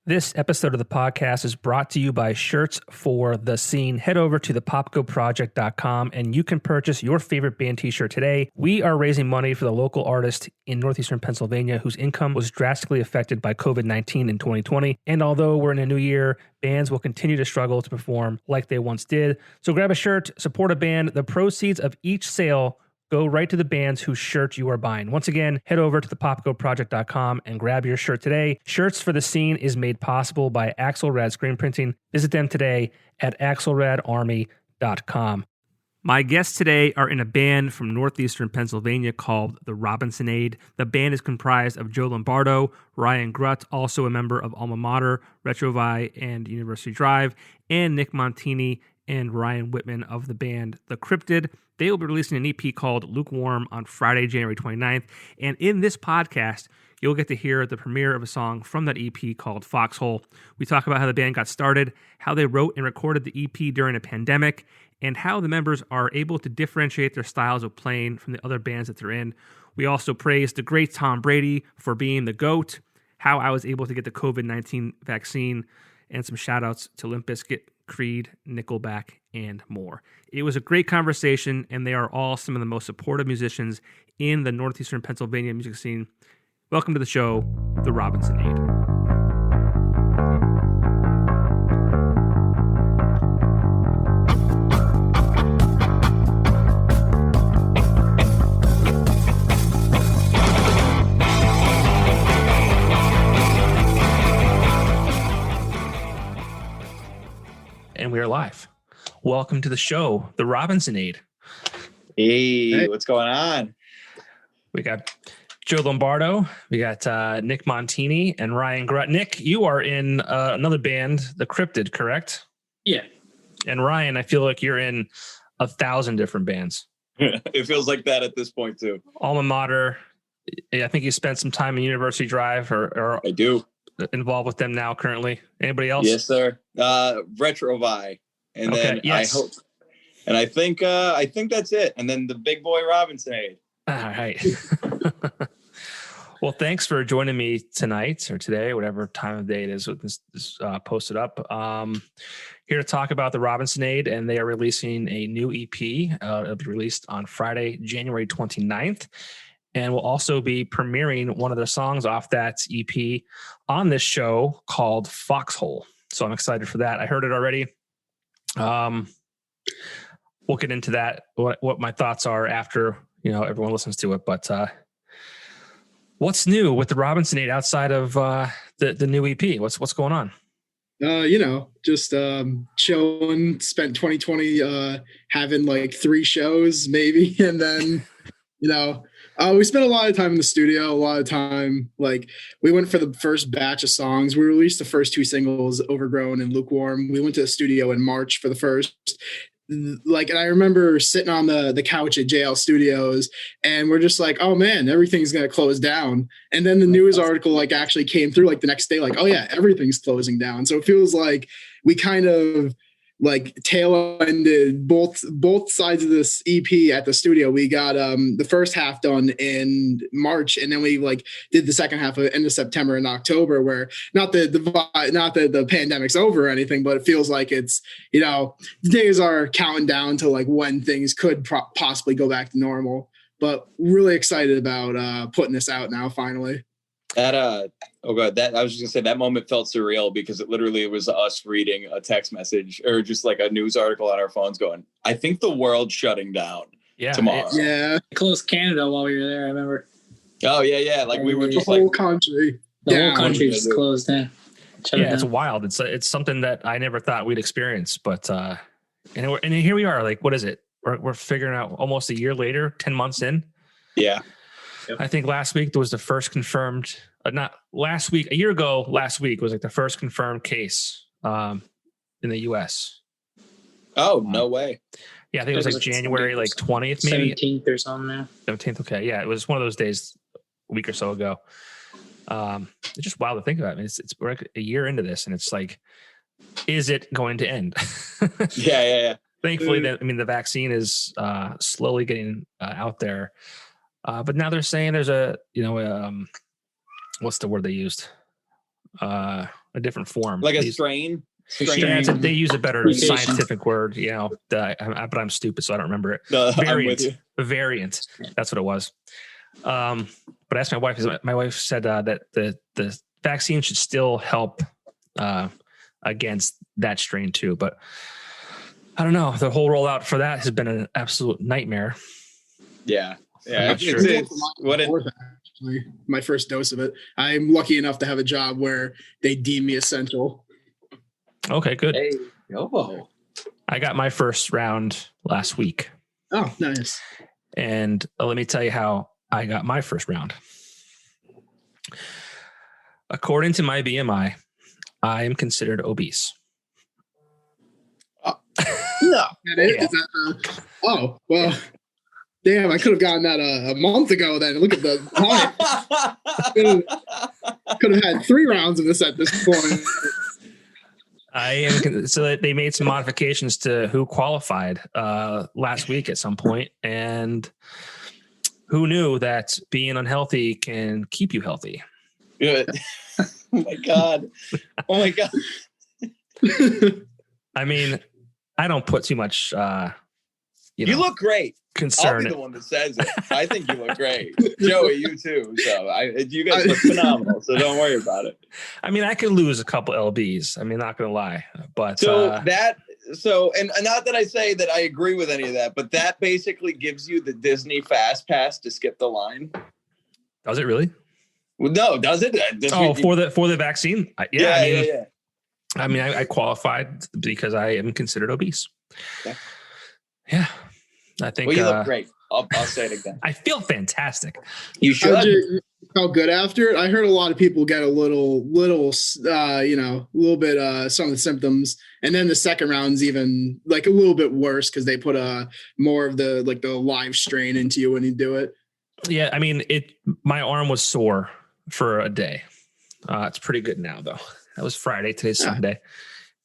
This episode of the podcast is brought to you by Shirts for the Scene. Head over to the popkoproject.com and you can purchase your favorite band t-shirt today. We are raising money for the local artist in Northeastern Pennsylvania whose income was drastically affected by COVID-19 in 2020. And although we're in a new year, bands will continue to struggle to perform like they once did. So grab a shirt, support a band. The proceeds of each sale go right to the bands whose shirt you are buying. Once again, head over to thepopkoproject.com and grab your shirt today. Shirts for the Scene is made possible by Axelrad Screen Printing. Visit them today at axelradarmy.com. My guests today are in a band from Northeastern Pennsylvania called the Robinsonade. The band is comprised of Joe Lombardo, Ryan Grutt, also a member of Alma Mater, Retrovai, and University Drive, and Nick Montini and Ryan Whitman of the band The Cryptid. They will be releasing an EP called Lukewarm on Friday, January 29th. And in this podcast, you'll get to hear the premiere of a song from that EP called Foxhole. We talk about how the band got started, how they wrote and recorded the EP during a pandemic, and how the members are able to differentiate their styles of playing from the other bands that they're in. We also praise the great Tom Brady for being the GOAT, how I was able to get the COVID-19 vaccine, and some shout-outs to Limp Bizkit, Creed, Nickelback, and more. It was a great conversation, and they are all some of the most supportive musicians in the Northeastern Pennsylvania music scene. Welcome to the show, The Robinsonade. And we are live. Welcome to the show, The Robinsonade. Hey, what's going on? We got Joe Lombardo, we got Nick Montini, and Ryan Grutt. Nick, you are in another band, The Cryptid, correct? Yeah. And Ryan, I feel like you're in 1,000 different bands. It feels like that at this point, too. Alma Mater. I think you spent some time in University Drive, or I do. Involved with them now currently. Anybody else? Yes, sir. Retrovai. And okay, then yes. I hope, and I think that's it. And then the big boy Robinsonade. All right. Well, thanks for joining me tonight or today, whatever time of day it is with this posted up. Here to talk about the Robinsonade, and they are releasing a new EP. It'll be released on Friday, January 29th. And we'll also be premiering one of their songs off that EP on this show called Foxhole. So I'm excited for that. I heard it already. We'll get into that, what my thoughts are after, everyone listens to it. But what's new with the Robinsonade outside of the new EP? What's going on? Just chilling, spent 2020 having like 3 shows maybe. And then, we spent a lot of time in the studio, a lot of time, like we went for the first batch of songs. We released the first 2 singles, Overgrown and Lukewarm. We went to the studio in March for the first. And I remember sitting on the couch at JL Studios and we're just like, oh man, everything's going to close down. And then the news article actually came through the next day, oh yeah, everything's closing down. So it feels like we kind of tail ended both sides of this EP at the studio. We got the first half done in March, and then we did the second half at end of September and October, where not that the pandemic's over or anything, but it feels like it's the days are counting down to when things could possibly go back to normal. But really excited about putting this out now finally. I was just gonna say that moment felt surreal because it literally was us reading a text message or just a news article on our phones going, I think the world's shutting down tomorrow. Yeah. We closed Canada while we were there, I remember. Oh yeah. We were just the whole country. The whole country just closed down. Yeah, it's wild. It's something that I never thought we'd experience, but and here we are. What is it? We're figuring out almost a year later, 10 months in. Yeah. I think last week there was the first confirmed, not last week, a year ago, last week was the first confirmed case in the U.S. Oh, no way. Yeah, I think it was January 20th, maybe. 17th or something now. 17th, okay. Yeah, it was one of those days a week or so ago. It's just wild to think about. I mean, we're a year into this and it's is it going to end? Yeah. Thankfully, the vaccine is slowly getting out there. But now they're saying there's a, what's the word they used? a different form. Like a strain. Yeah, they use a better Mutation. scientific word, but I'm stupid, so I don't remember it. No, Variant. I'm with you. Variant. That's what it was. But I asked my wife. My wife said that the vaccine should still help against that strain too. But I don't know. The whole rollout for that has been an absolute nightmare. Yeah. I'm not sure. Actually, my first dose of it. I'm lucky enough to have a job where they deem me essential. Okay, good. Hey, yo. I got my first round last week. Oh, nice. And let me tell you how I got my first round. According to my BMI, I am considered obese. No. That is? Yeah. Is that oh, well, damn, I could have gotten that a month ago then. Look at the time. Could have had 3 rounds of this at this point. I am so that they made some modifications to who qualified last week at some point, and who knew that being unhealthy can keep you healthy? Good. Oh my god. Oh my god. I mean, I don't put too much. You look great. Concern. I'll be the one that says it. I think you look great, Joey. You too. So you guys look phenomenal. So don't worry about it. I mean, I could lose a couple lbs. I mean, not gonna lie, but and not that I say that I agree with any of that, but that basically gives you the Disney Fast Pass to skip the line. does it really? Well, no, does it? For the vaccine? Yeah. I mean, I qualified because I am considered obese. Yeah. I think. Well, you look great. I'll say it again. I feel fantastic. You should. Felt good after it. I heard a lot of people get a little bit some of the symptoms, and then the second round's even like a little bit worse because they put more of the live strain into you when you do it. Yeah, I mean, my arm was sore for a day. It's pretty good now though. That was Friday. Today's Sunday.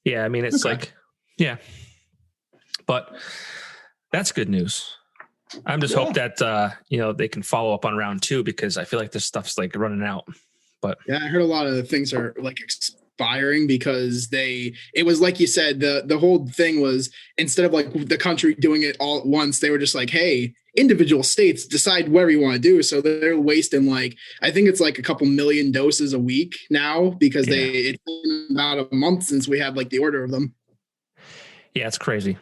Yeah, I mean, it's but that's good news. I'm just hope that they can follow up on round 2 because I feel like this stuff's like running out. But yeah, I heard a lot of the things are like expiring because it was like you said, the whole thing was instead of like the country doing it all at once, they were just like, hey, individual states decide whatever you want to do. So they're wasting I think it's like a couple million doses a week now because it's been about a month since we had like the order of them. Yeah, it's crazy.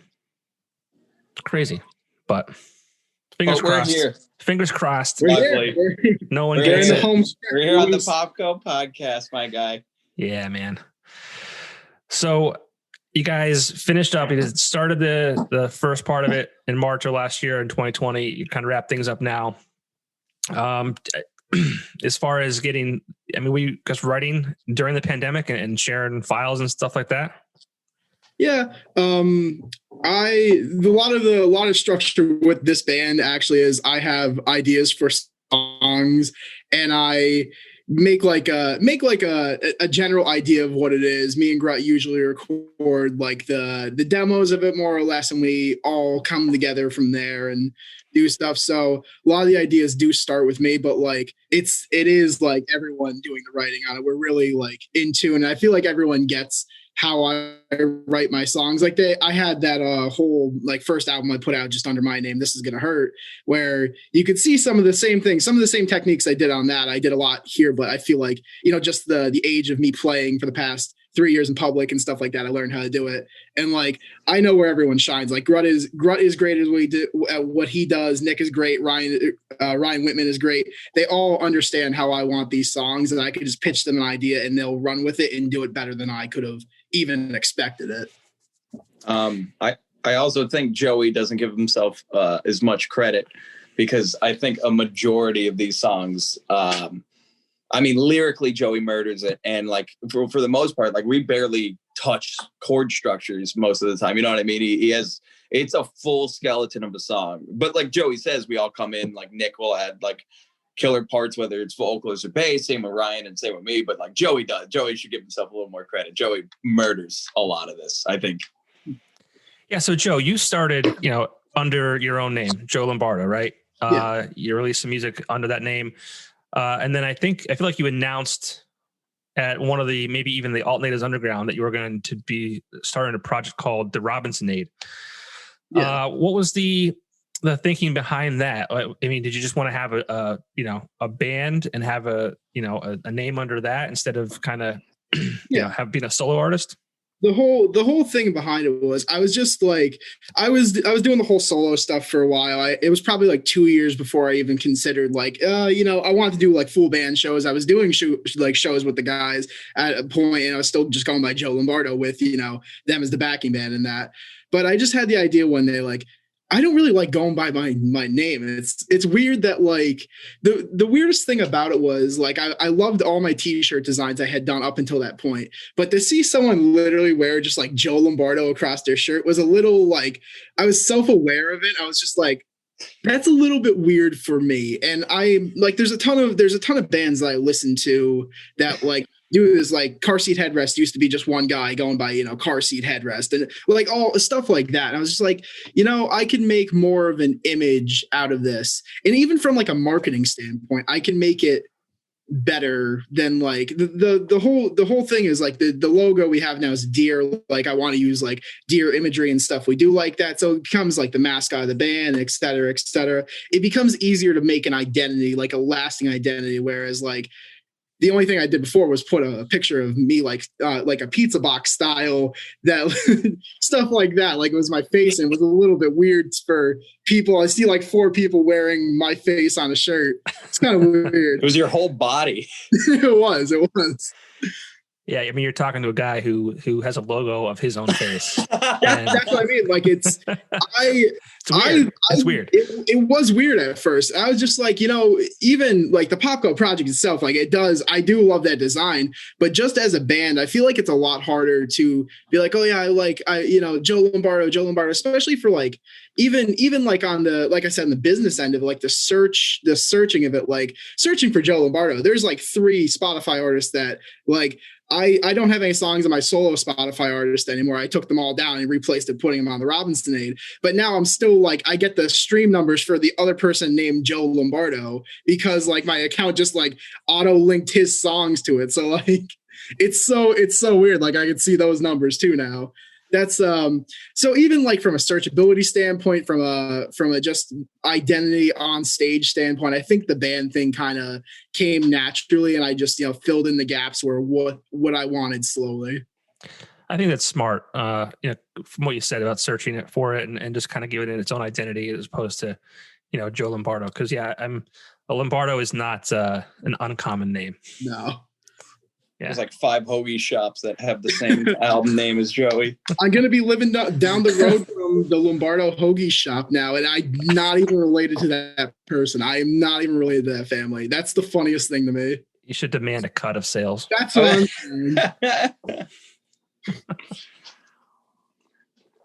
Crazy. But fingers crossed. Here. Fingers crossed. No one gets it. We're here on the Popko podcast, my guy. Yeah, man. So you guys finished up. You started the first part of it in March of last year in 2020. You kind of wrap things up now. As far as because writing during the pandemic and sharing files and stuff like that. Yeah. A lot of structure with this band actually is I have ideas for songs and I make a general idea of what it is. Me and Grutt usually record like the demos of it more or less, and we all come together from there and do stuff. So a lot of the ideas do start with me, but like it is like everyone doing the writing on it. We're really like in tune, and I feel like everyone gets how I write my songs. Like I had that whole like first album I put out just under my name, This Is Gonna Hurt, where you could see some of the same things, some of the same techniques I did on that. I did a lot here, but I feel like, just the age of me playing for the past 3 years in public and stuff like that, I learned how to do it. And like, I know where everyone shines. Like Grutt is great at what he does. Nick is great. Ryan Whitman is great. They all understand how I want these songs, and I could just pitch them an idea and they'll run with it and do it better than I could have even expected it. I also think Joey doesn't give himself as much credit because I think a majority of these songs, lyrically Joey murders it, and like for the most part, like we barely touch chord structures most of the time. You know what I mean? It's a full skeleton of a song. But like Joey says, we all come in, like Nick will add like killer parts, whether it's vocals or bass, same with Ryan and same with me, but like Joey does. Joey should give himself a little more credit. Joey murders a lot of this, I think. Yeah. So Joe, you started, under your own name, Joe Lombardo, right? You released some music under that name. And then I feel like you announced at one of the, maybe even the Alt-Natives Underground, that you were going to be starting a project called the Robinsonade. Yeah. What was the thinking behind that? I mean, did you just want to have a band and have a name under that instead of kind of, being a solo artist? The whole thing behind it was I was just like I was doing the whole solo stuff for a while. It was probably like 2 years before I even considered I wanted to do like full band shows. I was doing shows with the guys at a point, and I was still just going by Joe Lombardo with them as the backing band and that. But I just had the idea one day, like, I don't really like going by my name. And it's weird that like the weirdest thing about it was like I loved all my t-shirt designs I had done up until that point. But to see someone literally wear just like Joe Lombardo across their shirt was a little like, I was self-aware of it. I was just like, that's a little bit weird for me. And I like there's a ton of bands that I listen to that like do this, like Car Seat Headrest used to be just one guy going by, Car Seat Headrest, and like all stuff like that. And I was just like, I can make more of an image out of this. And even from like a marketing standpoint, I can make it better than like the whole thing is like the logo we have now is deer. Like I want to use like deer imagery and stuff. We do like that. So it becomes like the mascot of the band, et cetera, et cetera. It becomes easier to make an identity, like a lasting identity. Whereas like, the only thing I did before was put a picture of me like a pizza box style, that stuff like that. Like it was my face, and it was a little bit weird for people. I see like 4 people wearing my face on a shirt. It's kind of weird. It was your whole body. It was. Yeah, I mean, you're talking to a guy who has a logo of his own face. That's what I mean. Like it's weird. It was weird at first. I was just like, even like the Popko Project itself, like I do love that design, but just as a band, I feel like it's a lot harder to be like, oh yeah, Joe Lombardo, especially for like, even like on the, like I said, in the business end of it, like the searching of it, like searching for Joe Lombardo, there's like 3 Spotify artists that like, I don't have any songs on my solo Spotify artist anymore. I took them all down and replaced it, putting them on the Robinsonade. But now I'm still like, I get the stream numbers for the other person named Joe Lombardo because like my account just like auto linked his songs to it. So like, it's so weird. Like I can see those numbers too now. That's so even like from a searchability standpoint, from a just identity on stage standpoint, I think the band thing kind of came naturally, and I just filled in the gaps where what I wanted slowly. I think that's smart. From what you said about searching it for it and just kind of giving it its own identity as opposed to Joe Lombardo, because Lombardo is not an uncommon name. No. Yeah. There's like 5 hoagie shops that have the same album name as Joey. I'm going to be living down the road from the Lombardo hoagie shop now, and I'm not even related to that person. I am not even related to that family. That's the funniest thing to me. You should demand a cut of sales. That's what I'm saying.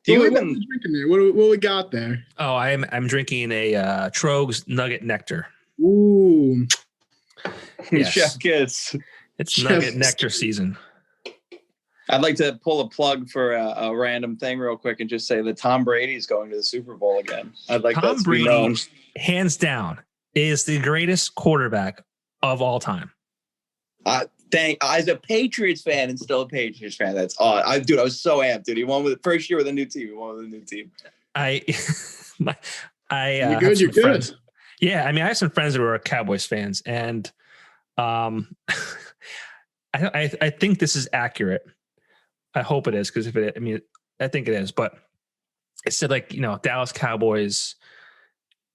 Do you what even are drinking there? What we got there? Oh, I'm drinking a Trogs Nugget Nectar. Ooh. Yes. Chef Kids? It's Nugget Nectar season. I'd like to pull a plug for a random thing real quick and just say that Tom Brady's going to the Super Bowl again. I'd like Tom that to be known. Brady, hands down, is the greatest quarterback of all time. As a Patriots fan and still a Patriots fan, that's odd. I was so amped, dude. He won with first year with a new team. You're good. You're good. Yeah, I mean, I have some friends that were Cowboys fans, and I think this is accurate. I hope it is, because I think it is. But it said like Dallas Cowboys,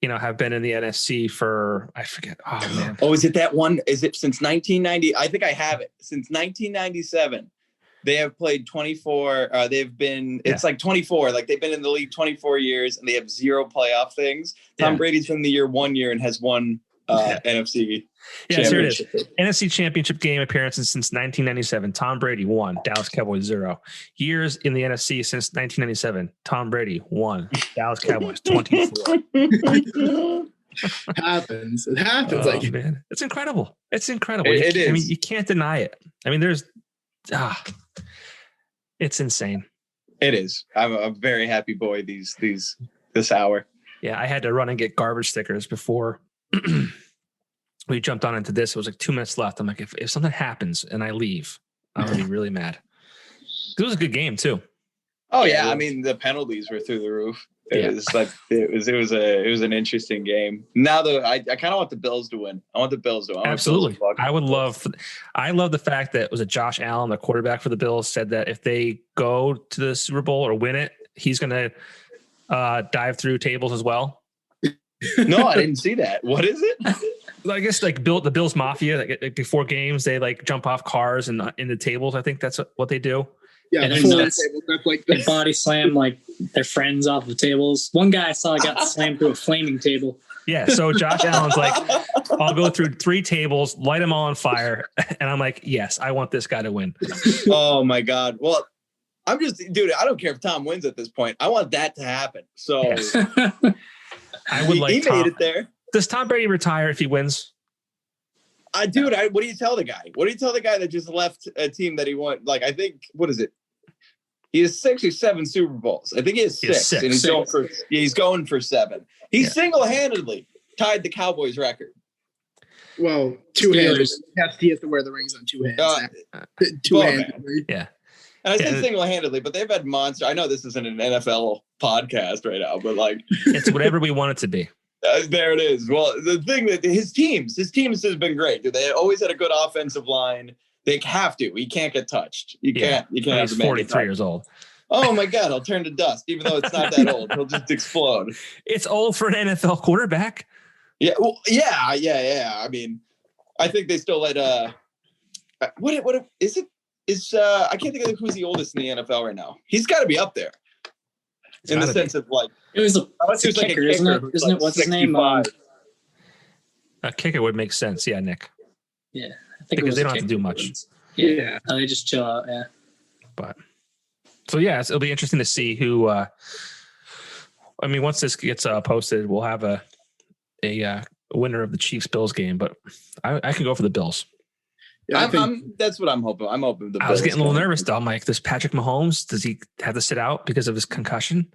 have been in the NFC for, I forget. Oh man. Oh, is it that one? Is it since 1990? I think I have it. Since 1997, they have played 24. It's like 24. Like they've been in the league 24 years, and they have 0 playoff things. Tom Brady's been in the year 1 year and has won NFC. Yeah, here it is. NFC Championship game appearances since 1997. Tom Brady won. Dallas Cowboys 0. Years in the NFC since 1997. Tom Brady won. Dallas Cowboys 24. It happens. Oh, man, it's incredible. It's incredible. It is. I mean, you can't deny it. I mean, it's insane. It is. I'm a very happy boy this hour. Yeah, I had to run and get garbage stickers before we jumped on into this. It was like 2 minutes left. I'm like, if something happens and I leave, I'm gonna be really mad. It was a good game too. Oh yeah, I mean the penalties were through the roof. It was an interesting game. Now I kind of want the Bills to win. I want the Bills to win. Absolutely. I love the fact that was it Josh Allen, the quarterback for the Bills, said that if they go to the Super Bowl or win it, he's gonna dive through tables as well. No, I didn't see that. What is it? I guess like the Bills Mafia, like before games, they like jump off cars and in the tables. I think that's what they do. Yeah, they body slam like their friends off the tables. One guy I saw got slammed through a flaming table. Yeah, so Josh Allen's like, I'll go through 3 tables, light them all on fire, and I'm like, yes, I want this guy to win. Oh my God! Well, I'm just, dude. I don't care if Tom wins at this point. I want that to happen. So yes. I would like. He made it there. Does Tom Brady retire if he wins? What do you tell the guy? What do you tell the guy that just left a team that he won? Like, I think, what is it? He has 6 or 7 Super Bowls. I think he has 6. And he's going for 7. He single-handedly tied the Cowboys record. Well, 2-handed. He has to wear the rings on 2 hands. 2-handedly. Yeah. And I say single-handedly, but they've had monster. I know this isn't an NFL podcast right now, but like it's whatever we want it to be. There it is. Well, the thing that his teams has been great. Dude. They always had a good offensive line. They have to. He can't get touched. You can't. He's 43 years old. Oh my God! He'll turn to dust, even though it's not that old. He'll just explode. It's old for an NFL quarterback. Yeah. Well, yeah. I mean, I think they still let. What is it? I can't think of who's the oldest in the NFL right now. He's got to be up there. In the sense of like, it was a kicker, isn't it? Isn't it? What's his name? A kicker would make sense. Yeah, Nick. Yeah. I think because they don't have to do much. Yeah. They just chill out. Yeah. But so yeah, it'll be interesting to see who. I mean, once this gets posted, we'll have a winner of the Chiefs Bills game. But I can go for the Bills. Yeah, that's what I'm hoping. I'm hoping the Bills. I was getting a little nervous though. I'm like, does Patrick Mahomes, does he have to sit out because of his concussion?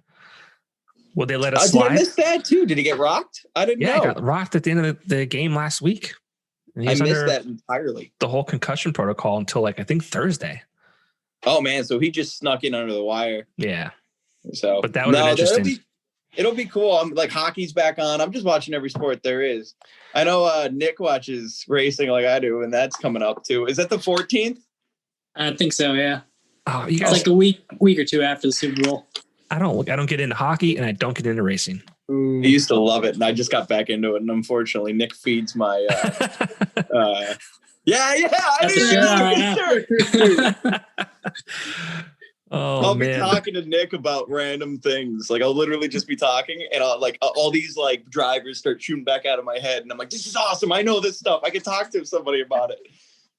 Will they let us slide? Did I miss that too? Did he get rocked? I didn't know. Yeah, he got rocked at the end of the game last week. I missed that entirely. The whole concussion protocol until I think Thursday. Oh man, so he just snuck in under the wire. Yeah. So, but that would be interesting. It'll be cool. I'm like hockey's back on. I'm just watching every sport there is. I know Nick watches racing like I do, and that's coming up too. Is that the 14th? I think so. Yeah. Oh, you guys, it's like a week or two after the Super Bowl. I don't get into hockey, and I don't get into racing. I used to love it, and I just got back into it. And unfortunately, Nick feeds my. I didn't I'll be talking to Nick about random things. Like I'll literally just be talking, and all these like drivers start shooting back out of my head, and I'm like, "This is awesome! I know this stuff. I can talk to somebody about it."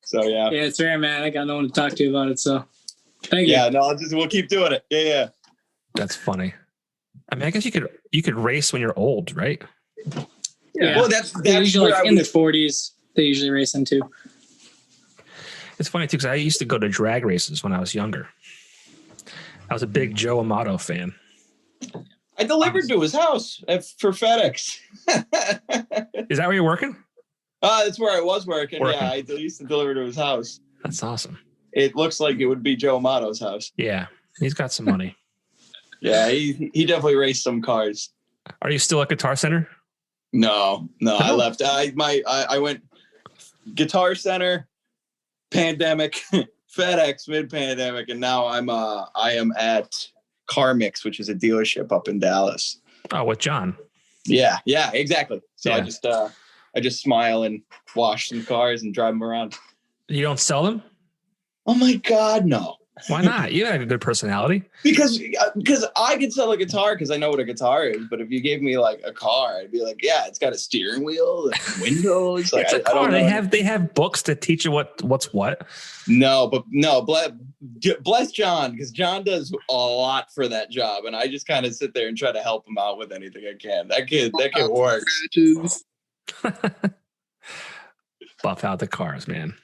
So yeah, it's rare, man. I got no one to talk to about it. So thank you. Yeah, no, we'll keep doing it. Yeah. That's funny. I mean, I guess you could race when you're old, right? Yeah. Well, that's usually in their 40s. They usually race into. It's funny too because I used to go to drag races when I was younger. I was a big Joe Lombardo fan. I delivered to his house for FedEx. Is that where you're working? That's where I was working. Yeah, I used to deliver to his house. That's awesome. It looks like it would be Joe Amato's house. Yeah, he's got some money. Yeah, he definitely raced some cars. Are you still at Guitar Center? No, I left. I went Guitar Center, pandemic, FedEx mid-pandemic, and now I am at Car Mix, which is a dealership up in Dallas. Oh, with John. Yeah, exactly. So I just smile and wash some cars and drive them around. You don't sell them? Oh my God, no. Why not? You have a good personality. Because I could sell a guitar because I know what a guitar is. But if you gave me like a car, I'd be like, yeah, it's got a steering wheel, and windows. Like, it's a car. They have books that teach you what's what. No, bless John, because John does a lot for that job, and I just kind of sit there and try to help him out with anything I can. That kid works. Buff out the cars, man.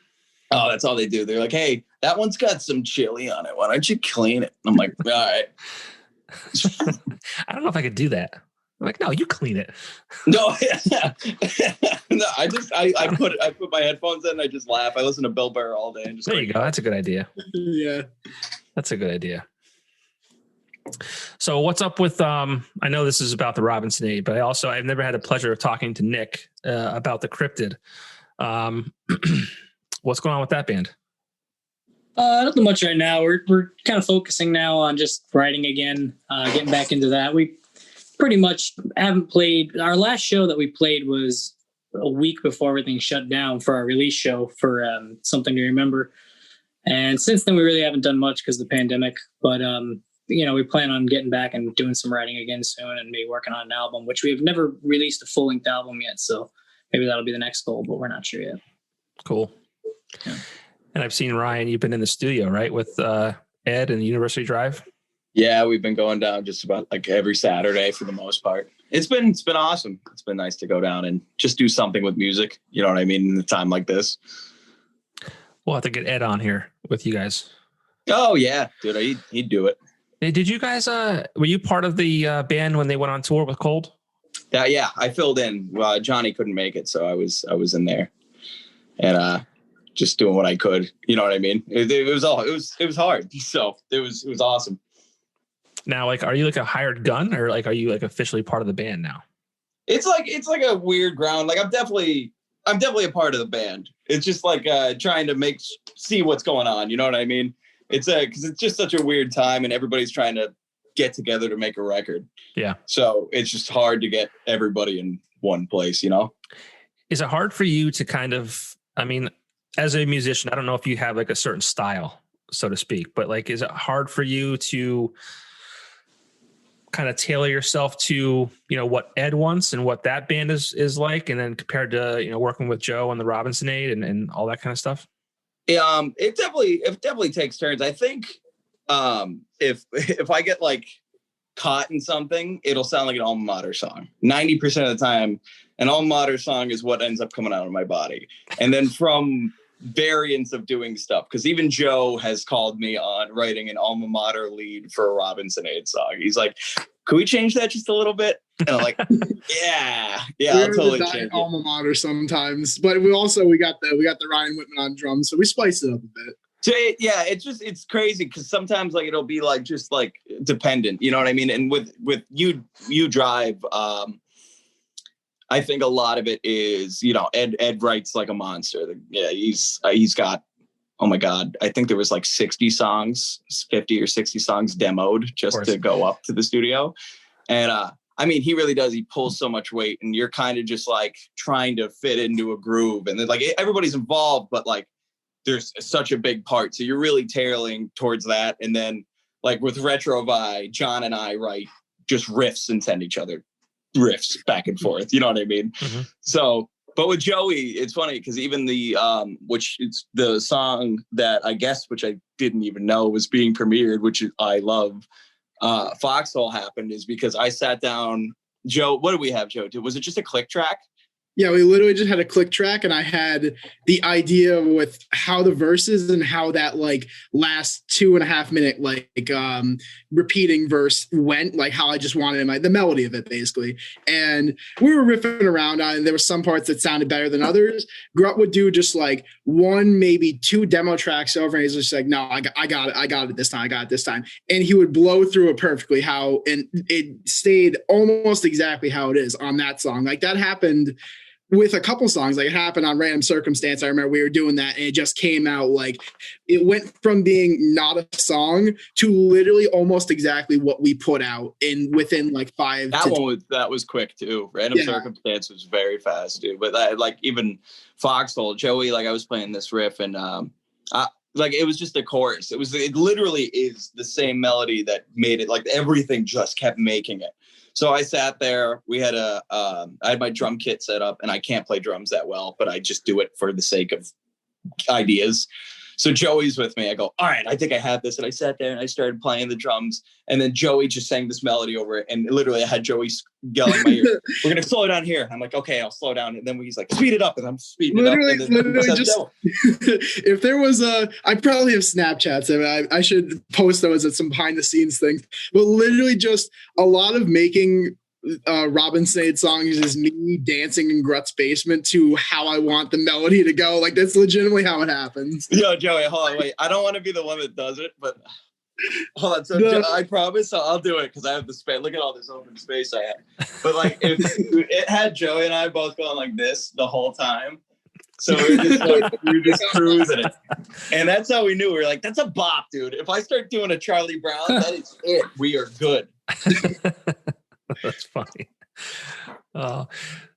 Oh, that's all they do. They're like, hey, that one's got some chili on it. Why don't you clean it? I'm like, all right. I don't know if I could do that. I'm like, no, you clean it. No, no, I put my headphones in and I just laugh. I listen to Bill Burr all day and just there you go. That's a good idea. Yeah. That's a good idea. So what's up with I know this is about the Robinsonade, but I've never had the pleasure of talking to Nick about the Cryptid. What's going on with that band? Nothing much right now. We're kind of focusing now on just writing again, getting back into that. We pretty much haven't played. Our last show that we played was a week before everything shut down for our release show for Something to Remember. And since then, we really haven't done much because of the pandemic. But, we plan on getting back and doing some writing again soon and maybe working on an album, which we've never released a full-length album yet. So maybe that'll be the next goal, but we're not sure yet. Cool. Yeah. And I've seen, Ryan, you've been in the studio, right, with Ed and University Drive? Yeah, we've been going down just about like every Saturday for the most part. It's been awesome. It's been nice to go down and just do something with music. You know what I mean? In a time like this. We'll have to get Ed on here with you guys. Oh yeah, dude, he'd do it. Hey, did you guys? Were you part of the band when they went on tour with Cold? Yeah, I filled in. Johnny couldn't make it, so I was in there, and just doing what I could. You know what I mean? It was hard. So it was awesome. Now, like, are you like a hired gun, or like, are you like officially part of the band now? It's like a weird ground. Like I'm definitely a part of the band. It's just like trying to see what's going on. You know what I mean? It's because it's just such a weird time and everybody's trying to get together to make a record. Yeah. So it's just hard to get everybody in one place, you know? Is it hard for you to kind of, I mean, as a musician, I don't know if you have like a certain style, so to speak, but like, is it hard for you to kind of tailor yourself to, what Ed wants and what that band is like, and then compared to, working with Joe on the Robinsonade and all that kind of stuff? It definitely takes turns. I think if I get like caught in something, it'll sound like an Alma Mater song. 90% of the time, an Alma Mater song is what ends up coming out of my body. And then from variants of doing stuff, because even Joe has called me on writing an Alma Mater lead for a Robinsonade song. He's like, could we change that just a little bit? And I'm like, yeah, I'll totally change it. Alma Mater sometimes, but we got the Ryan Whitman on drums, so we spiced it up a bit. So it's crazy because sometimes like it'll be like just like dependent, you know what I mean? And with you drive, I think a lot of it is, Ed writes like a monster. Yeah, he's got, oh my God, I think there was like 60 songs, 50 or 60 songs demoed just to go up to the studio. And I mean, he really does. He pulls so much weight and you're kind of just like trying to fit into a groove. And then like everybody's involved, but like there's such a big part. So you're really tailoring towards that. And then like with Retrovai, John and I write just riffs and send each other riffs back and forth. You know what I mean? Mm-hmm. So, but with Joey, it's funny because even which it's the song that I guess, which I didn't even know was being premiered, which I love, Foxhole happened is because I sat down, Joe, what did we have Joe do? Was it just a click track? Yeah, we literally just had a click track and I had the idea with how the verses and how that like last 2.5 minute, like repeating verse went, like how I just wanted the melody of it basically. And we were riffing around on it. And there were some parts that sounded better than others. Grutt would do just like 1, maybe 2 demo tracks over and he's just like, no, I got it this time. And he would blow through it perfectly and it stayed almost exactly how it is on that song. Like that happened with a couple songs. Like it happened on Random Circumstance. I remember we were doing that and it just came out like it went from being not a song to literally almost exactly what we put out within like 5. That was quick too. Random Circumstance was very fast, dude. But like even Foxhole, Joey, like I was playing this riff and like it was just a chorus. It literally is the same melody that made it, like everything just kept making it. So I sat there, I had my drum kit set up and I can't play drums that well, but I just do it for the sake of ideas. So Joey's with me. I go, all right, I think I have this. And I sat there and I started playing the drums. And then Joey just sang this melody over it. And literally I had Joey yelling in my ear, we're going to slow it down here. I'm like, okay, I'll slow down. And then he's like, speed it up. And I'm speeding it up. And then just, if there was I probably have Snapchats. I mean, I should post those at some behind the scenes things, but literally just a lot of making Robinsonade songs is me dancing in Grutt's basement to how I want the melody to go. Like that's legitimately how it happens. Yo, Joey, hold on, wait. I don't want to be the one that does it, but hold on. So I promise I'll do it because I have the space. Look at all this open space I have. But like, if it had Joey and I both going like this the whole time. So we're just cruising it. And that's how we knew. We were like, that's a bop, dude. If I start doing a Charlie Brown, that is it. We are good. That's funny.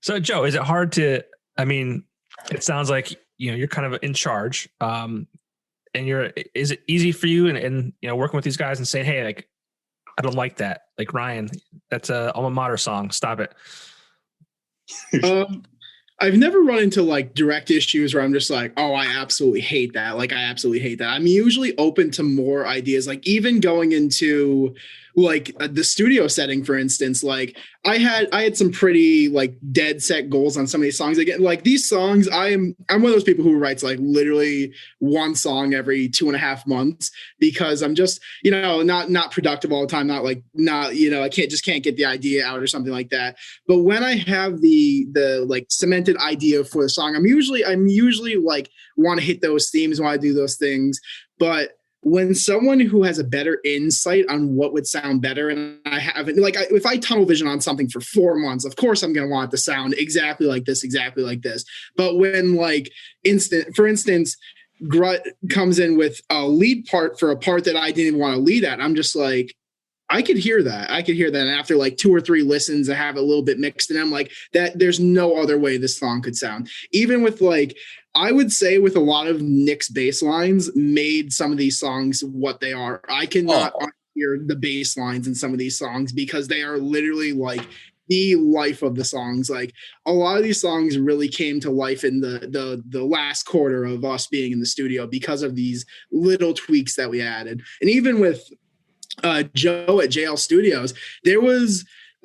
So Joe, is it hard to, I mean, it sounds like, you're kind of in charge. And is it easy for you and working with these guys and saying, hey, like, I don't like that. Like Ryan, that's a Alma Mater song. Stop it. I've never run into like direct issues where I'm just like, oh, I absolutely hate that. Like, I absolutely hate that. I'm usually open to more ideas, like even going into like the studio setting, for instance. Like I had some pretty like dead set goals on some of these songs. Again, like these songs, I'm one of those people who writes like literally one song every 2.5 months because I'm just, not productive all the time. I can't get the idea out or something like that. But when I have the like cemented idea for the song, I'm usually like want to hit those themes, want to do those things. But when someone who has a better insight on what would sound better, and I haven't, if I tunnel vision on something for 4 months, of course I'm going to want it to sound exactly like this. But when for instance, Grutt comes in with a lead part for a part that I didn't want to lead at, I'm just like, I could hear that. And after like 2 or 3 listens, I have a little bit mixed in. I'm like, that there's no other way this song could sound. Even with like, I would say with a lot of Nick's bass lines made some of these songs what they are. I cannot hear the bass lines in some of these songs because they are literally like the life of the songs. Like a lot of these songs really came to life in the last quarter of us being in the studio because of these little tweaks that we added. And even with Joe at JL Studios,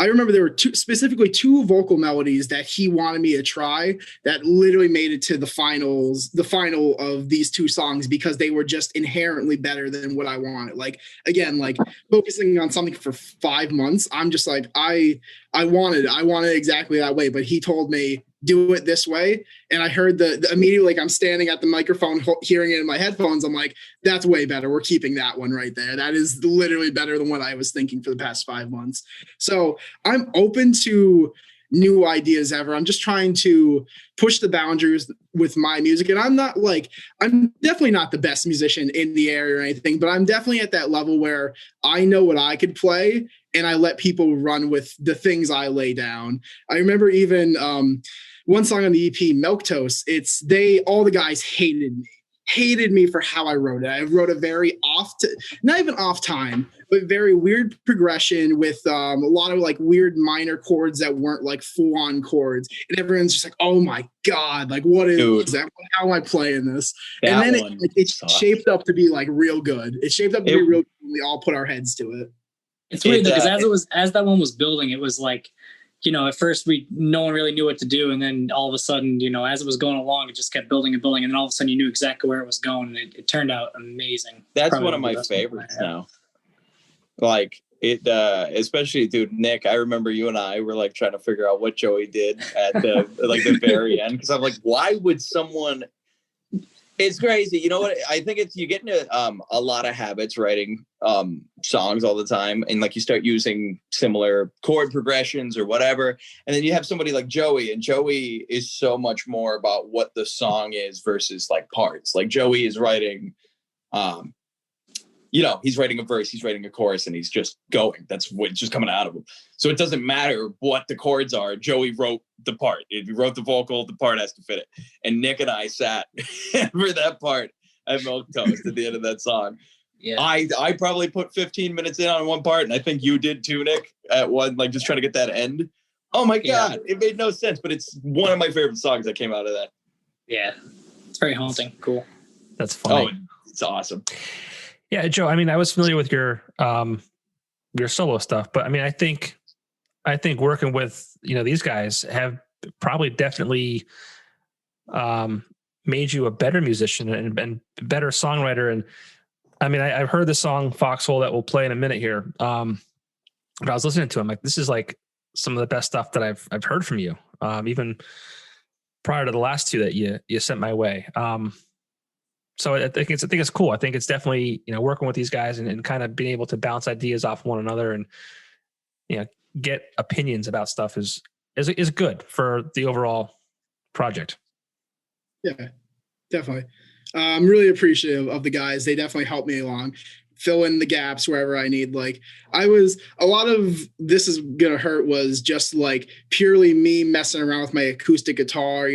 I remember there were specifically two vocal melodies that he wanted me to try that literally made it to the final of these 2 songs because they were just inherently better than what I wanted. Like, again, like focusing on something for 5 months, I'm just like, I wanted it exactly that way. But he told me, do it this way. And I heard the immediately, like I'm standing at the microphone, hearing it in my headphones. I'm like, that's way better. We're keeping that one right there. That is literally better than what I was thinking for the past 5 months. So I'm open to new ideas ever. I'm just trying to push the boundaries with my music. And I'm definitely not the best musician in the area or anything, but I'm definitely at that level where I know what I could play and I let people run with the things I lay down. I remember even, one song on the EP, Milquetoast, all the guys hated me for how I wrote it. I wrote a very not even off time, but very weird progression with a lot of like weird minor chords that weren't like full on chords. And everyone's just like, oh my God, like what is that? How am I playing this? And then it shaped up to be like real good. It shaped up to be real good when we all put our heads to it. It's weird because as that one was building, it was like, at first no one really knew what to do. And then all of a sudden, as it was going along, it just kept building and building. And then all of a sudden you knew exactly where it was going. And it turned out amazing. That's probably one of my favorites now. Like it, especially dude, Nick, I remember you and I were like trying to figure out what Joey did at the very end. Cause I'm like, why would someone, it's crazy. You know what? I think you get into a lot of habits writing songs all the time. And like you start using similar chord progressions or whatever. And then you have somebody like Joey, and Joey is so much more about what the song is versus like parts. Like Joey is writing, he's writing a verse, he's writing a chorus, and he's just going. That's what's just coming out of him. So it doesn't matter what the chords are. Joey wrote the part. If you wrote the vocal, the part has to fit it. And Nick and I sat for that part at Milquetoast at the end of that song. Yeah. I probably put 15 minutes in on one part, and I think you did too, Nick, at one, like just trying to get that end. Oh my God, It made no sense, but it's one of my favorite songs that came out of that. Yeah, it's very haunting. Cool. That's funny. Oh, it's awesome. Yeah, Joe, I mean, I was familiar with your solo stuff, but I mean, I think working with, these guys have probably definitely made you a better musician and better songwriter. And I mean, I've heard the song Foxhole that we'll play in a minute here. But I was listening to him, like, this is like some of the best stuff that I've heard from you, even prior to the last two that you sent my way. So I think it's cool. I think it's definitely, working with these guys and kind of being able to bounce ideas off one another and, get opinions about stuff is good for the overall project. Yeah, definitely. I'm really appreciative of the guys. They definitely helped me along, fill in the gaps wherever I need. Like a lot of This Is Gonna Hurt was just like purely me messing around with my acoustic guitar,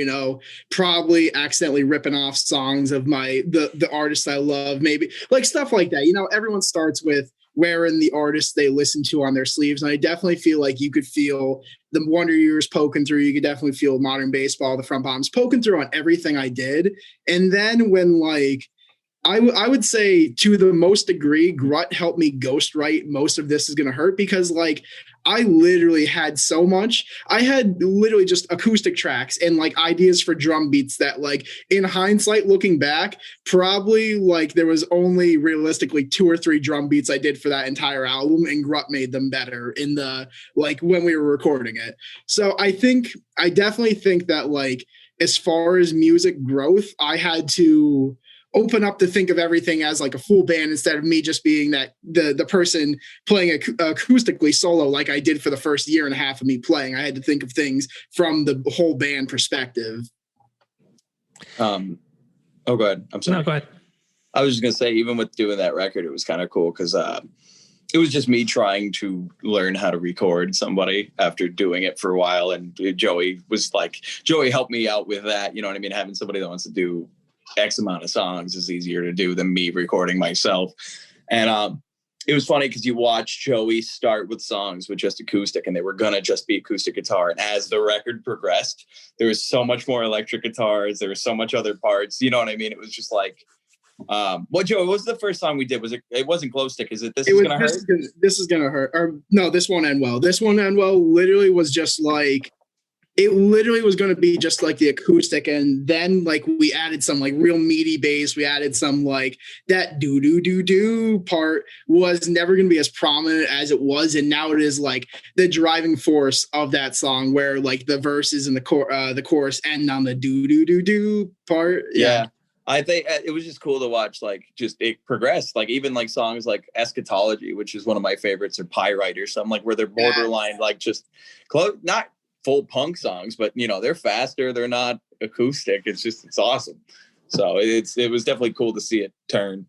probably accidentally ripping off songs of the artists I love, maybe like stuff like that. Everyone starts with wearing the artists they listen to on their sleeves. And I definitely feel like you could feel the Wonder Years poking through. You could definitely feel Modern Baseball, the Front Bombs poking through on everything I did. And then when I would say to the most degree, Grutt helped me ghostwrite most of This Is Gonna Hurt, because I literally had so much. I had literally just acoustic tracks and ideas for drum beats that in hindsight, looking back, probably there was only realistically 2 or 3 drum beats I did for that entire album, and Grutt made them better in the when we were recording it. So I definitely think that as far as music growth, I had to open up to think of everything as a full band instead of me just being the person playing acoustically solo like I did for the first year and a half of me playing. I had to think of things from the whole band perspective. Go ahead. I'm sorry. No, go ahead. I was just gonna say, even with doing that record, it was kind of cool because it was just me trying to learn how to record somebody after doing it for a while, and Joey helped me out with that. You know what I mean? Having somebody that wants to do X amount of songs is easier to do than me recording myself. And it was funny because you watch Joey start with songs with just acoustic, and they were gonna just be acoustic guitar. And as the record progressed, there was so much more electric guitars. There was so much other parts. You know what I mean? It was just Joey, what was the first song we did? It wasn't Glow Stick. Is it This Is Gonna Hurt? This Is Gonna Hurt. Or no, This Won't End Well. This Won't End Well literally was just it literally was going to be just the acoustic, and then we added some real meaty bass. We added some that do do do do part was never going to be as prominent as it was, and now it is the driving force of that song, where the verses and the chorus end on the do do do do part. Yeah. I think it was just cool to watch, just it progress. Even songs like Eschatology, which is one of my favorites, or Pyrite or something, where they're borderline, just close, not full punk songs, but they're faster. They're not acoustic. It's awesome. So it was definitely cool to see it turn.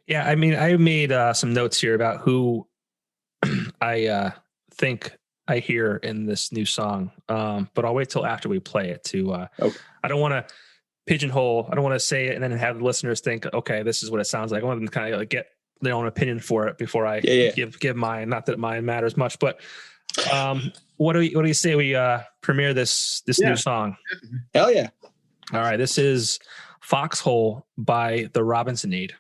Yeah. I mean, I made some notes here about who I think I hear in this new song. But I'll wait till after we play it to, okay. I don't want to pigeonhole. I don't want to say it and then have the listeners think, okay, this is what it sounds like. I want them to kind of get their own opinion for it before I give mine. Not that mine matters much, but what do you say we premiere this new song? Hell yeah. All right, this is Foxhole by the Robinsonade.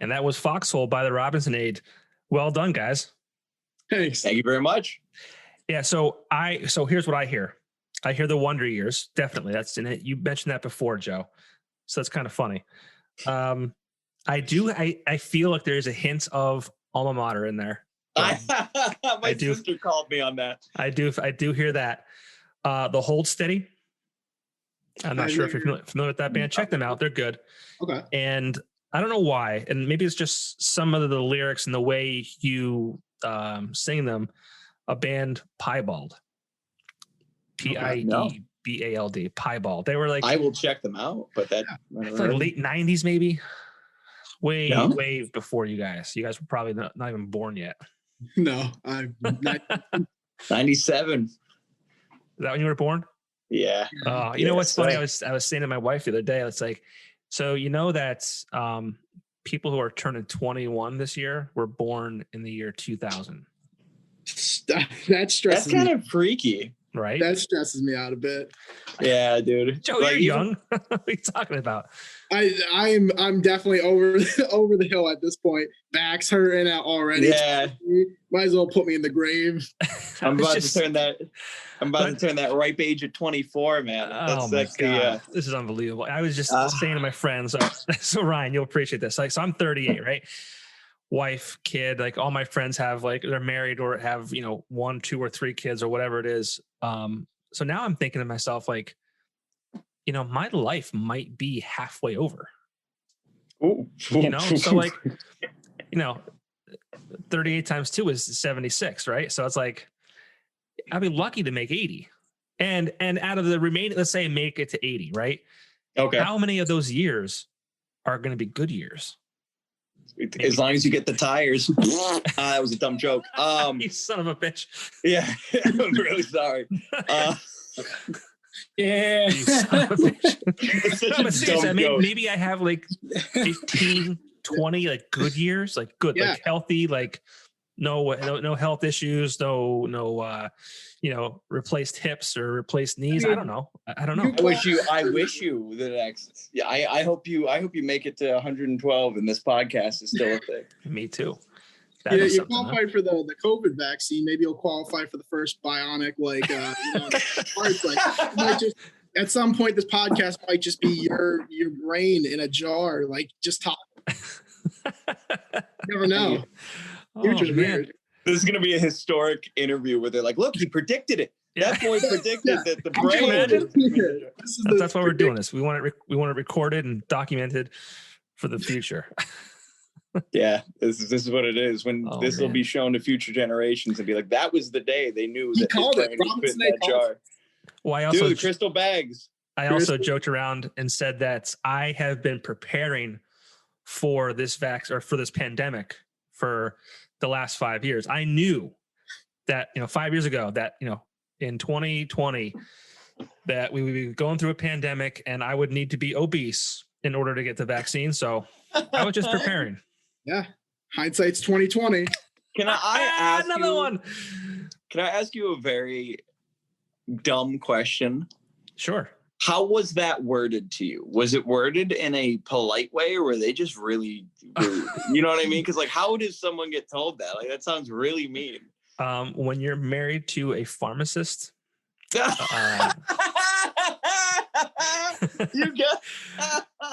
And that was Foxhole by the Robinsonade. Well done, guys. Thanks. Thank you very much. Yeah. So here's what I hear. I hear the Wonder Years. Definitely. That's in it. You mentioned that before, Joe. So that's kind of funny. I feel like there's a hint of Alma Mater in there. My sister called me on that. I do hear that. The Hold Steady. I'm not sure if you're familiar with that band. Check them out. They're good. Okay. And I don't know why. And maybe it's just some of the lyrics and the way you sing them. A band Piebald. Piedbald. Piebald. They were like, I will check them out, but that like late 90s, maybe. Way before you guys. You guys were probably not even born yet. No, I'm not. 97. Is that when you were born? Yeah. You know what's funny? I was saying to my wife the other day, it's like, so you know that people who are turning 21 this year were born in the year 2000. That stresses That's kind of freaky. Right? That stresses me out a bit. Yeah, dude. Joe, you're young. What are you talking about? I'm definitely over the hill at this point. Back's hurting out already. Yeah. Might as well put me in the grave. I'm about to turn that ripe age of 24, man. Oh my God. This is unbelievable. I was just saying to my friends, so Ryan, you'll appreciate this. Like, so I'm 38, right? Wife, kid, like all my friends have, like, they're married or have, 1, 2, or 3 kids or whatever it is. So now I'm thinking to myself, like, my life might be halfway over. Ooh. So like, 38 times 2 is 76, right? So it's like, I'd be lucky to make 80. And out of the remaining, let's say make it to 80, right? Okay. How many of those years are going to be good years? As long as you get the tires. That was a dumb joke. You son of a bitch. Yeah, I'm really sorry. Yeah. You son of a bitch. It's such No, but a seriously, dumb joke. maybe I have like 15, 20 like good years, like good, like healthy, like no health issues, no replaced hips or replaced knees. I don't know. I don't know. I wish you the next. Yeah, I hope you make it to 112 and this podcast is still a thing. Me too. You qualify for the COVID vaccine. Maybe you'll qualify for the first bionic, parts. Like, you might just, at some point, this podcast might just be your brain in a jar, like just talk. You never know. Future's weird. This is going to be a historic interview where they're like, look, he predicted it. Yeah. That boy predicted that the brain. That's why we're doing this. We want it recorded and documented for the future. Yeah, this is what it is. When this will be shown to future generations and be like, that was the day they knew that his brain was fit in that jar. Well, Dude, crystal bags. I also joked around and said that I have been preparing for this vaccine or for this pandemic for the last 5 years. I knew that 5 years ago that in 2020 that we would be going through a pandemic and I would need to be obese in order to get the vaccine. So I was just preparing. Yeah, hindsight's 2020. Can I ask another one? Can I ask you a very dumb question? Sure. How was that worded to you? Was it worded in a polite way, or were they just really rude? You know what I mean? Because like, how does someone get told that? Like, that sounds really mean. When you're married to a pharmacist. You got.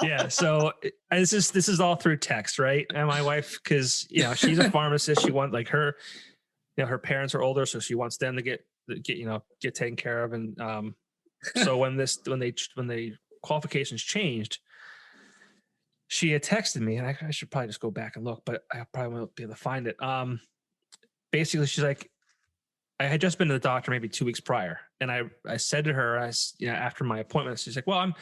Yeah. So this is all through text, right? And my wife, because she's a pharmacist, she wants like her, her parents are older, so she wants them to get taken care of, and so when the qualifications changed, she had texted me, and I should probably just go back and look, but I probably won't be able to find it. Basically, she's like, I had just been to the doctor maybe 2 weeks prior, and I said to her, after my appointment, she's like, I'm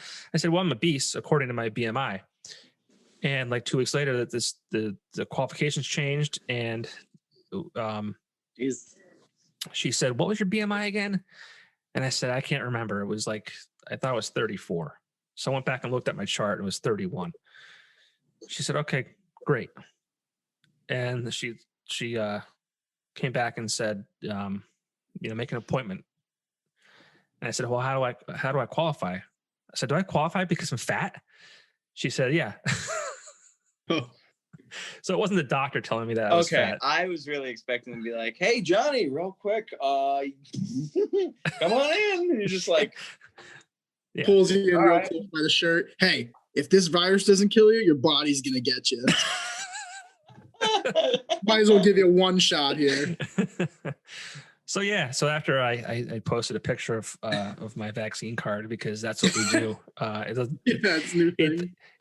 obese according to my BMI, and like 2 weeks later, that the qualifications changed, and she said, "What was your BMI again?" And I said, I can't remember. It was like, I thought it was 34. So I went back and looked at my chart. It was 31. She said, okay, great. And she came back and said, make an appointment. And I said, well, how do I qualify? I said, do I qualify because I'm fat? She said, yeah. So it wasn't the doctor telling me that I was fat. I was really expecting to be like, "Hey, Johnny, real quick, come on in." And you're just like, pulls you in real right. close by the shirt. Hey, if this virus doesn't kill you, your body's gonna get you. Might as well give you one shot here. So after I posted a picture of my vaccine card, because that's what we do.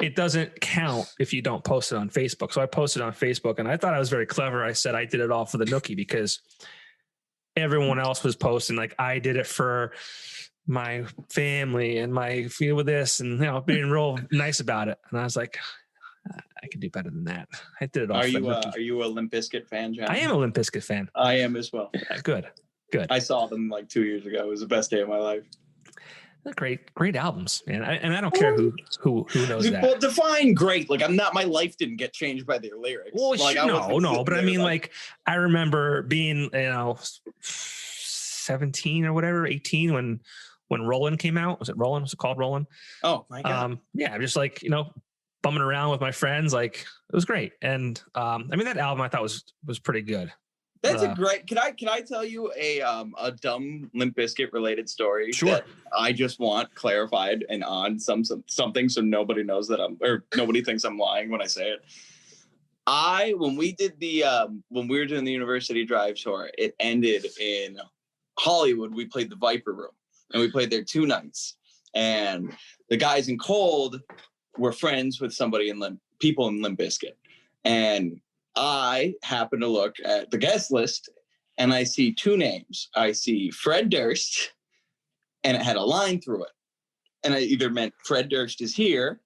It doesn't count if you don't post it on Facebook. So I posted on Facebook, and I thought I was very clever. I said I did it all for the nookie, because everyone else was posting like I did it for my family and my feel with this, and being real nice about it. And I was like, I can do better than that. I did it all. Are you a Limp Bizkit fan, John? I am a Limp Bizkit fan. I am as well. Good. I saw them like 2 years ago. It was the best day of my life. Great albums, man. I don't care who knows that. Well, define great. Like my life didn't get changed by their lyrics. Well, like, no. But I mean, like I remember being 17 or whatever, 18 when Roland came out. Was it Roland? Was it called Roland? Oh my God. Yeah, just like bumming around with my friends. Like it was great. And I mean, that album I thought was pretty good. That's a great. Can I tell you a dumb Limp Bizkit related story? Sure. That I just want clarified and on something so nobody knows that nobody thinks I'm lying when I say it. When we were doing the University Drive tour, it ended in Hollywood. We played the Viper Room, and we played there 2 nights. And the guys in Cold were friends with people in Limp Bizkit, and I happen to look at the guest list, and I see 2 names. I see Fred Durst, and it had a line through it. And it either meant Fred Durst is here,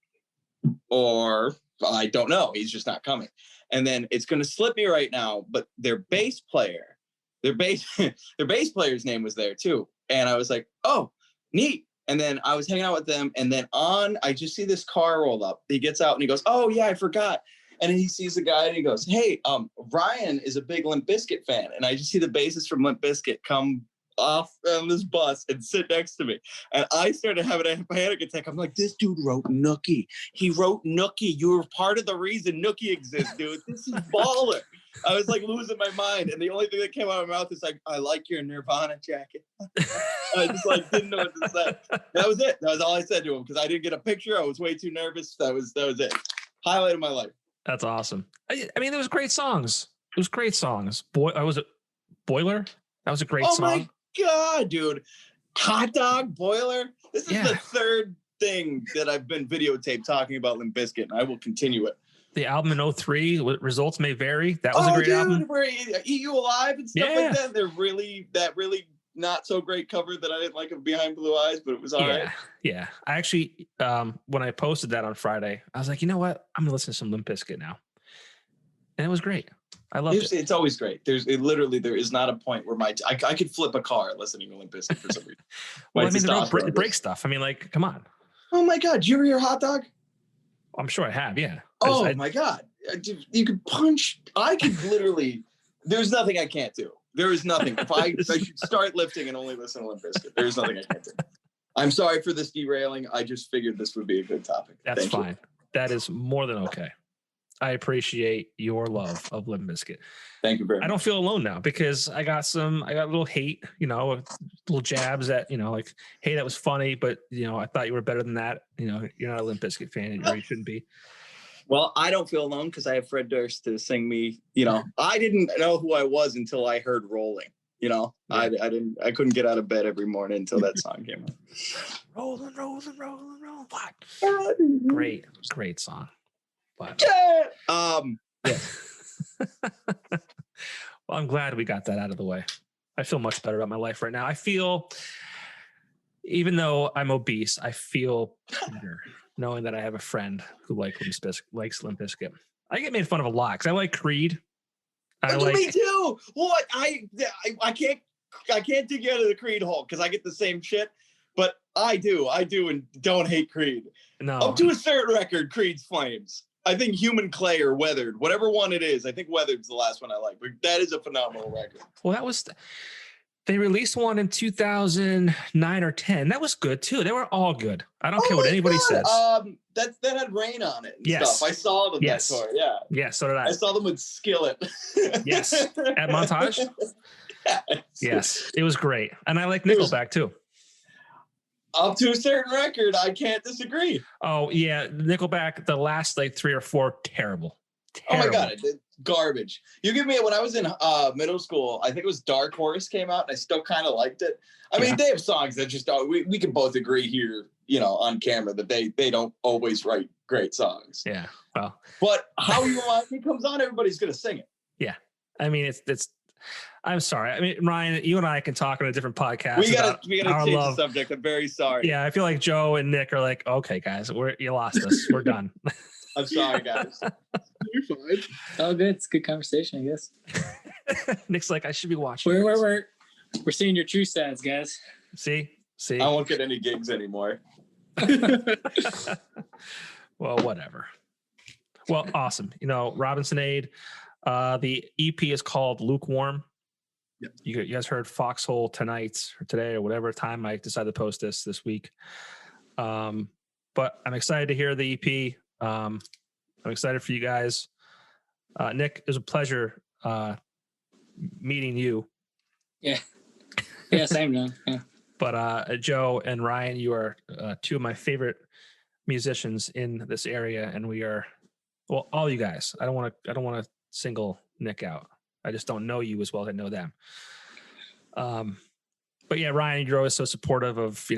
or I don't know, he's just not coming. And then it's going to slip me right now, but their bass player's name was there too. And I was like, oh, neat. And then I was hanging out with them, and then I just see this car roll up. He gets out and he goes, oh yeah, I forgot. And then he sees the guy and he goes, hey, Ryan is a big Limp Bizkit fan. And I just see the bassist from Limp Bizkit come off on this bus and sit next to me. And I started having a panic attack. I'm like, this dude wrote Nookie. He wrote Nookie. You were part of the reason Nookie exists, dude. This is baller. I was like losing my mind. And the only thing that came out of my mouth is like, I like your Nirvana jacket. I just like didn't know what to say. That was it. That was all I said to him, because I didn't get a picture. I was way too nervous. That was it. Highlight of my life. That's awesome. I mean, there was great songs. It was great songs. Was it Boiler? That was a great song. Oh my God, dude. Hot Dog, Boiler. This is the 3rd thing that I've been videotaped talking about Limp Bizkit, and I will continue it. The album in 2003, Results May Vary. That was a great album. Where Eat You Alive and stuff like that. They're really not so great cover that I didn't like of Behind Blue Eyes, but it was all right. Yeah. I actually, when I posted that on Friday, I was like, you know what? I'm going to listen to some Limp Bizkit now. And it was great. I loved it. It's always great. There is not a point where I could flip a car listening to Limp Bizkit for some reason. Well, I mean, the break stuff. I mean, like, come on. Oh my God. Did you ever hear Hot Dog? I'm sure I have. Yeah. Oh my God. You could punch. I could literally, there's nothing I can't do. There is nothing. If I should start lifting and only listen to Limp Bizkit, there's nothing I can't do. I'm sorry for this derailing. I just figured this would be a good topic. That's fine. That is more than okay. I appreciate your love of Limp Bizkit. Thank you very much. I don't feel alone now, because I got a little hate, little jabs at, like, hey, that was funny, but, I thought you were better than that. You're not a Limp Bizkit fan, or you shouldn't be. Well, I don't feel alone because I have Fred Durst to sing me. I didn't know who I was until I heard Rolling. I couldn't get out of bed every morning until that song came out. Rolling. What? Great song. But, yeah. Well, I'm glad we got that out of the way. I feel much better about my life right now. I feel, even though I'm obese, I feel better knowing that I have a friend who likes Limp Bizkit. I get made fun of a lot because I like Creed. Me too. What? I can't dig you out of the Creed hole because I get the same shit. But I do, and don't hate Creed. No. Up to a certain record, Creed's flames. I think Human Clay or Weathered, whatever one it is. I think Weathered's the last one I like. But that is a phenomenal record. Well, that was They released one in 2009 or 10. That was good too. They were all good. I don't care what anybody says. That had Rain on it and Yes. stuff. I saw them that tour. Yeah. Yeah, so did I. I saw them with Skillet. Yes. At Montage? Yes. It was great. And I like Nickelback too. Up to a certain record, I can't disagree. Oh, yeah. Nickelback, the last like 3 or 4, terrible. Oh my God, it's garbage. You give me it when I was in middle school. I think it was Dark Horse came out, and I still kind of liked it. I mean, they have songs that just we can both agree here, on camera that they don't always write great songs. Yeah, well, but How You Want Me comes on, everybody's gonna sing it. Yeah, I mean it's. I'm sorry. I mean, Ryan, you and I can talk on a different podcast. We gotta change the subject. I'm very sorry. Yeah, I feel like Joe and Nick are like, okay, guys, you lost us. We're done. I'm sorry, guys. You're fine. Oh, good. It's a good conversation, I guess. Nick's like, I should be watching. We're seeing your true sides, guys. See. I won't get any gigs anymore. Well, whatever. Well, awesome. Robinsonade. The EP is called Lukewarm. Yep. You guys heard Foxhole tonight or today or whatever time I decide to post this week. But I'm excited to hear the EP. I'm excited for you guys. Nick, it was a pleasure meeting you. Yeah. Yeah, same, man. Yeah. But Joe and Ryan, you are 2 of my favorite musicians in this area, and we are, well, all you guys. I don't want to single Nick out. I just don't know you as well as I know them. But yeah, Ryan, you're always so supportive of, I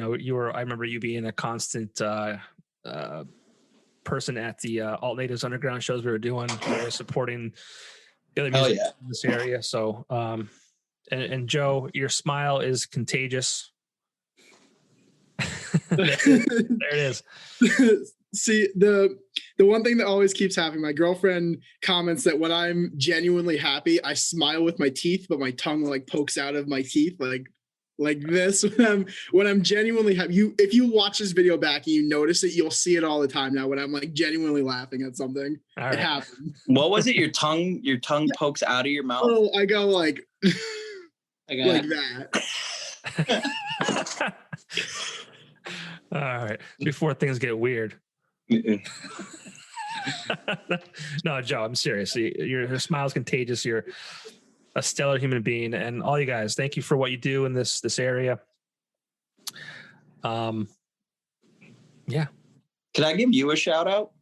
remember you being a constant person at the Alt Natives Underground shows we were doing, supporting the other music in this area. So, and Joe, your smile is contagious. There it is. See, the one thing that always keeps happening, my girlfriend comments that when I'm genuinely happy, I smile with my teeth, but my tongue like pokes out of my teeth like this when I'm genuinely happy. If you watch this video back and you notice it, you'll see it all the time now when I'm like genuinely laughing at something. Right. It happens. What was it? Your tongue pokes out of your mouth? Oh, I go like that. All right. Before things get weird. No, Joe, I'm serious. Your smile's contagious. You're a stellar human being, and all you guys, thank you for what you do in this area. Yeah. Can I give you a shout out?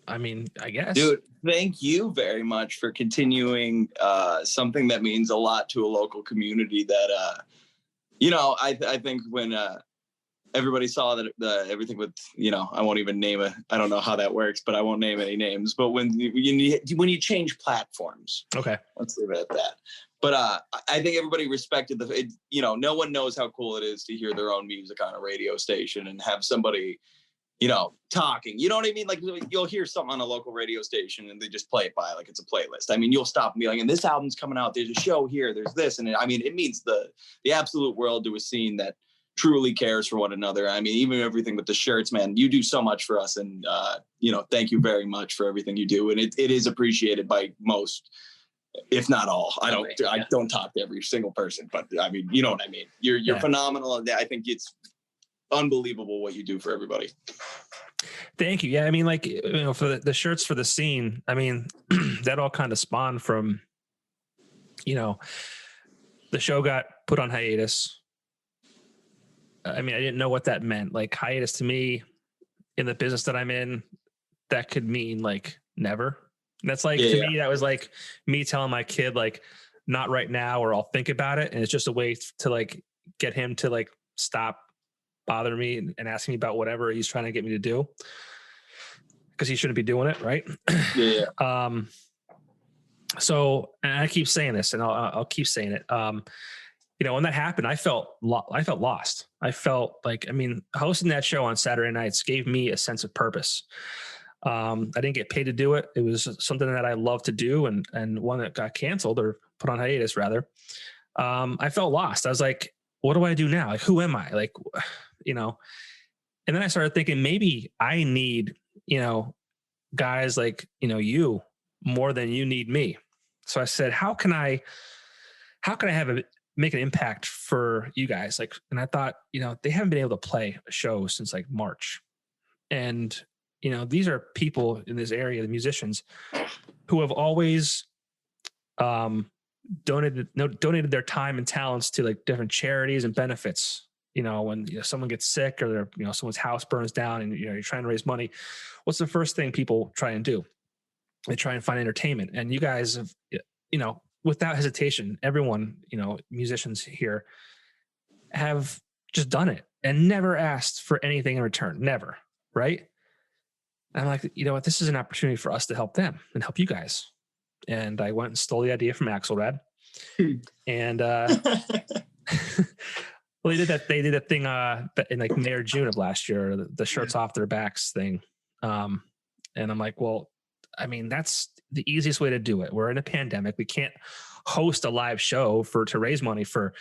I mean, I guess. Dude, thank you very much for continuing something that means a lot to a local community that I think when everybody saw that everything with, I won't even name I don't know how that works, but I won't name any names. But when you change platforms, okay, let's leave it at that. But I think everybody respected no one knows how cool it is to hear their own music on a radio station and have somebody, talking. You know what I mean? Like you'll hear something on a local radio station and they just play it by like it's a playlist. I mean, you'll stop and be like, and this album's coming out. There's a show here. There's this. And it means the absolute world to a scene that truly cares for one another. I mean, even everything with the shirts, man, you do so much for us. And, thank you very much for everything you do. And it is appreciated by most, if not all. I don't talk to every single person, but I mean, you know what I mean? You're phenomenal. And I think it's unbelievable what you do for everybody. Thank you. Yeah. I mean, for the shirts for the scene, I mean, that all kind of spawned from, the show got put on hiatus. I mean, I didn't know what that meant. Like hiatus to me in the business that I'm in, that could mean like never. And that's like, to me, that was like me telling my kid, like, not right now, or I'll think about it. And it's just a way to like get him to like stop bothering me and asking me about whatever he's trying to get me to do. Cause he shouldn't be doing it. Right. Yeah. So, and I keep saying this and I'll keep saying it. When that happened, I felt lost. I felt like, hosting that show on Saturday nights gave me a sense of purpose. I didn't get paid to do it. It was something that I love to do. And one that got canceled or put on hiatus rather. I felt lost. I was like, what do I do now? Like, who am I? Like, and then I started thinking maybe I need, guys like, you more than you need me. So I said, how can I have make an impact for you guys. Like, and I thought, they haven't been able to play a show since like March. And, these are people in this area, the musicians, who have always donated their time and talents to like different charities and benefits. When someone gets sick or someone's house burns down and you're trying to raise money, what's the first thing people try and do? They try and find entertainment. And you guys have, without hesitation, everyone, musicians here have just done it and never asked for anything in return. Never. Right. And I'm like, what? This is an opportunity for us to help them and help you guys. And I went and stole the idea from Axelrad. And well, they did that thing in like May or June of last year, the shirts off their backs thing. And I'm like, well, I mean, that's the easiest way to do it. We're in a pandemic. We can't host a live show to raise money for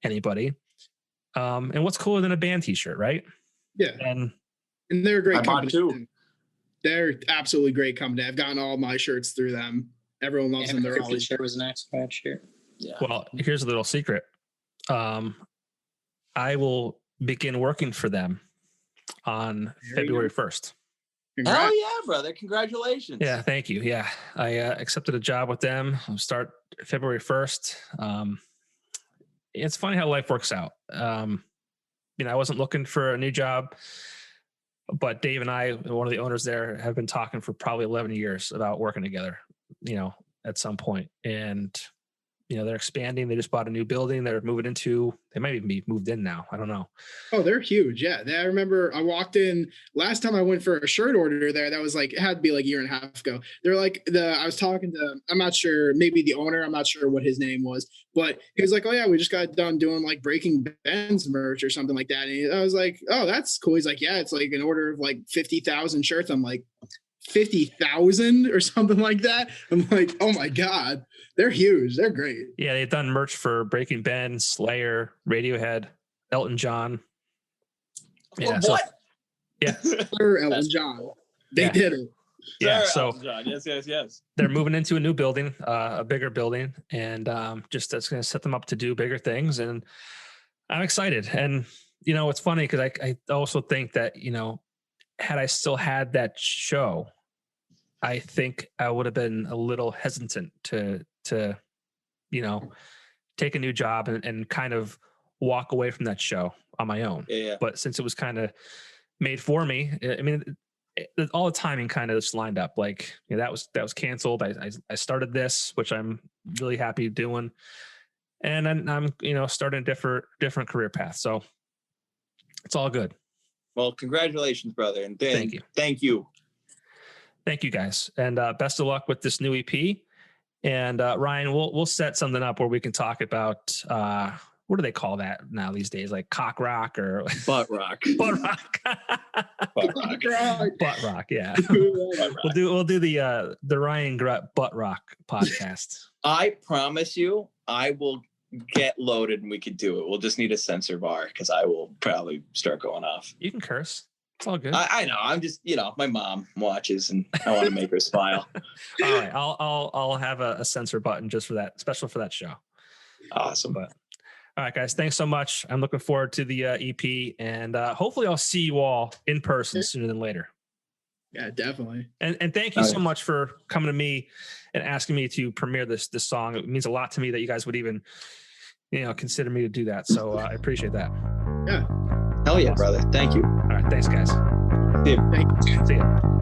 anybody. And what's cooler than a band t-shirt, right? Yeah. And they're a great company too. They're absolutely great company. I've gotten all my shirts through them. Everyone loves them. They're always shirt was an Axelrad shirt. Yeah. Well, here's a little secret. I will begin working for them on February 1st. Congrats. Hell yeah, brother. Congratulations. Yeah, thank you. Yeah, I accepted a job with them. I'll start February 1st. It's funny how life works out. I wasn't looking for a new job, but Dave and I, one of the owners there, have been talking for probably 11 years about working together, at some point. And, they're expanding. They just bought a new building. They're moving into, they might even be moved in now. I don't know. Oh, they're huge. Yeah. I remember I walked in last time I went for a shirt order there. That was like, it had to be like a year and a half ago. They're like I was talking to, I'm not sure, maybe the owner, I'm not sure what his name was, but he was like, oh yeah, we just got done doing like Breaking Ben's merch or something like that. And I was like, oh, that's cool. He's like, yeah, it's like an order of like 50,000 shirts. I'm like, 50,000 or something like that. I'm like, oh my God, they're huge. They're great. Yeah, they've done merch for Breaking Ben, Slayer, Radiohead, Elton John. Yeah, what? Yeah. Elton John. They did it. Yeah, so John. Yes. They're moving into a new building, a bigger building, and just that's going to set them up to do bigger things. And I'm excited. And it's funny because I also think that had I still had that show, I think I would have been a little hesitant to take a new job and kind of walk away from that show on my own. Yeah. But since it was kind of made for me, I mean, all the timing kind of just lined up. Like that was canceled. I started this, which I'm really happy doing, and I'm starting a different career path. So it's all good. Well, congratulations, brother, and thank you. Thank you, guys, and best of luck with this new EP. And Ryan, we'll set something up where we can talk about what do they call that now these days, like cock rock or butt rock? Butt rock. Butt rock. Yeah, we'll do the Ryan Grutt Butt Rock podcast. I promise you, I will get loaded and we could do it. We'll just need a censor bar because I will probably start going off. You can curse. It's all good. I know. I'm just, my mom watches and I want to make her smile. All right. I'll have a censor button just for that, special for that show. Awesome. But all right, guys, thanks so much. I'm looking forward to the EP, and hopefully I'll see you all in person sooner than later. Yeah, definitely. And thank you so much for coming to me and asking me to premiere this song. It means a lot to me that you guys would even, consider me to do that. So I appreciate that. Yeah. Hell yeah, brother. Thank you. All right. Thanks, guys. See you. Thank you. See ya.